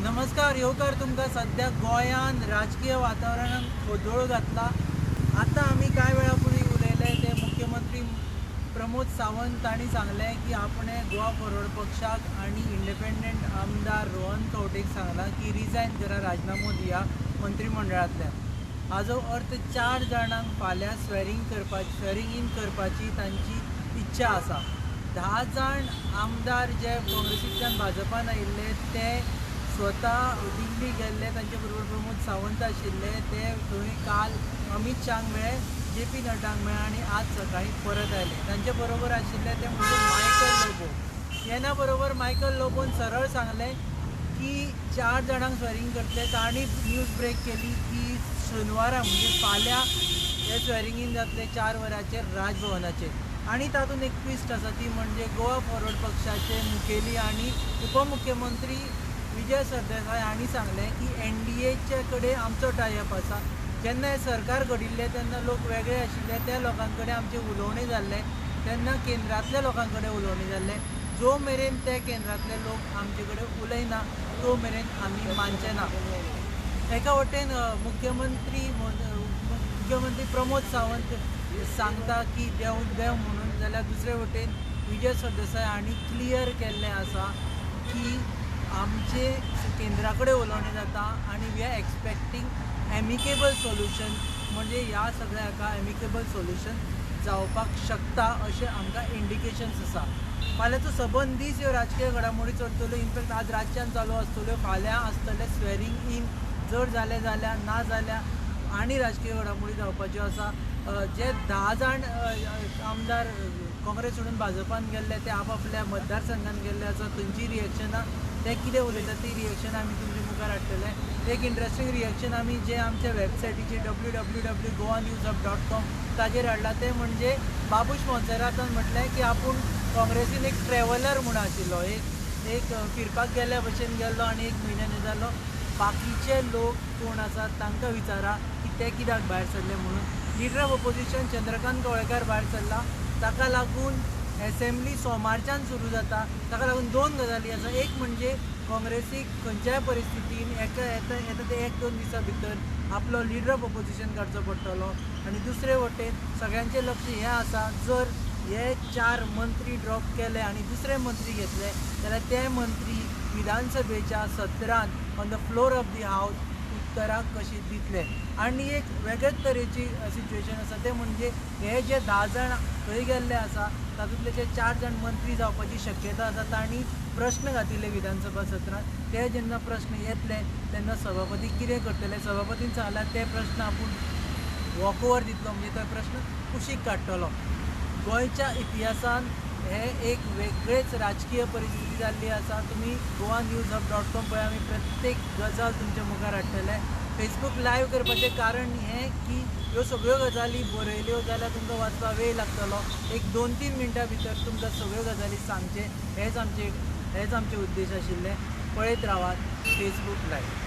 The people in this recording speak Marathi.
नमस्कार येवकार तुमकां सध्या गोंयान राजकीय वातावरणान खोदोळ घातला। आता आम्ही काय वेळापूर्वी उलयले ते मुख्यमंत्री प्रमोद सावंत हांणी सांगले की आपणे गोवा फॉरवर्ड पक्षाक आणि इंडिपेंडंट आमदार रोहन खंवटेक सांगला की रिजायन करा, राजीनामो दिया मंत्रिमंडळांतल्यान। हाजो अर्थ 4 जाणांक फाल्यां स्वेरींग इन करपाची तांची इच्छा आसा। 10 जाण आमदार जे काँग्रेसींतल्यान भाजपान आयिल्ले ते स्वता दिल्ली गेल्ले, तांचे बरोबर प्रमोद सावंत आशिल्ले, ते थंय काल अमित शाहांक मेळ्ळे, JP नड्डांक मेळ्ळे आणि आज सकाळी परत आयले। तांचे बरोबर आशिल्ले ते म्हणजे मायकल लोबो। येना बरोबर मायकल लोबोन सरळ सांगले की 4 जाणांक स्वेरींग करतले। तांणी न्यूज ब्रेक केली की शेनवारा म्हणजे फाल्यां हे स्वेरींग इन जातले 4 वरांचेर राजभवनाचेर। आणि तातूंत एक ट्विस्ट आसा, ती म्हणजे गोवा फॉरवर्ड पक्षाचे मुखेली आणि उपमुख्यमंत्री विजय सरदेसाय हांणी सांगलें की NDAचे कडेन आमचो टायअप आसा। जेन्ना हे सरकार घडिल्लें तेन्ना लोक वेगळे आशिल्ले, त्या लोकां कडेन आमचें उलोवणें जाल्लें, तेन्ना केंद्रांतल्या लोकां कडेन उलोवणें जाल्लें। जो मेरेन ते केंद्रांतले लोक आमचे कडेन उलयना तो मेरेन आमी मानचे ना। एका वटेन मुख्यमंत्री प्रमोद सावंत सांगता की देव देव म्हणून, जाल्यार दुसरे वटेन विजय सरदेसाय हांणी क्लियर केल्लें आसा की आमचे केंद्रा कडेन उलोवणें जाता आणि वी आर एक्सपेक्टींग एमिकेबल सोल्युशन, म्हणजे ह्या सगळ्या हाका एमिकेबल सोल्युशन जावपाक शकता अशें आमकां इंडिकेशन्स आसा। फाल्यांचो सबंद दीस ह्यो राजकीय घडामोडी चलतल्यो। इनफॅक्ट आज रातच्यान चालू आसतल्यो, फाल्यां आसतलें स्वेरींग इन, जर जालें जाल्यार, ना जाल्यार आनी राजकीय घडामोडी जावपाच्यो आसा। जे 10 जाण आमदार काँग्रेस सोडून भाजपान गेल्ले ते आपापल्या मतदारसंघान गेल्ले आसा, थंयची रिएक्शनां ते कितें उलयतात ती रिएक्शन आमी तुमचे मुखार हाडटले। एक इंट्रस्टींग रिएक्शन आमी जे आमच्या वेबसायटीचेर www.goanewshub.com ताजेर हाडला, ते म्हणजे बाबूश मोन्सेरातान म्हटलें की आपूण काँग्रेसीन एक ट्रॅव्हलर म्हूण आशिल्लो, एक फिरपाक गेल्ल्या भशेन गेल्लो आनी 1 म्हयन्यान जालो। बाकीचे लोक कोण आसात तांकां विचारा की ते कित्याक भायर सरले म्हणून। Leader of opposition Chandrakant Kavlekar भायर सरला, ताका लागून असेंब्ली सोमारच्यान सुरू जाता। ताका लागून 2 गजाली आसा, एक म्हणजे काँग्रेसीक खंयच्याय परिस्थितीन येता ते 1-2 दिसां भितर आपलो लिडर ऑफ ऑपोजिशन काडचो पडटलो। आणि दुसरे वटेन सगळ्यांचें लक्ष हें आसा, जर हे 4 मंत्री ड्रॉप केले आणि दुसरे मंत्री घेतले जाल्यार ते मंत्री विधानसभेच्या सत्रांत on the floor of the हावस उत्तरां कशी दितले। आणि एक वेगळेच तरेची सिच्युएशन आसा, ते म्हणजे हे जे 10 जाण थंय गेल्ले आसा तातूंतले जे 4 जाण मंत्री जावपाची शक्यता आसा, तांणी प्रश्न घातिल्ले विधानसभा सत्रांत। ते जेन्ना प्रश्न येतले तेन्ना सभापती कितें करतले, सभापतीन सांगल्यार ते प्रश्न आपूण वॉकओवर दितलो, म्हणजे तो प्रश्न कुशीक काडटलो। गोंयच्या इतिहासान हे एक वेगळेच राजकीय परिस्थिती जाल्ली आसा। तुमी goanewshub.com पळय, आमी प्रत्येक गजाल तुमच्या मुखार हाडटले। फेसबूक लायव्ह करपाचें कारण हें की ह्यो सगळ्यो गजाली बरयल्यो जाल्यार तुमकां वाचपाक वेळ लागतलो। एक 2-3 मिनटां भितर तुमकां सगळ्यो गजाली सांगचे, हेच आमचे उद्देश आशिल्ले। पळयत रावात फेसबूक लायव्ह।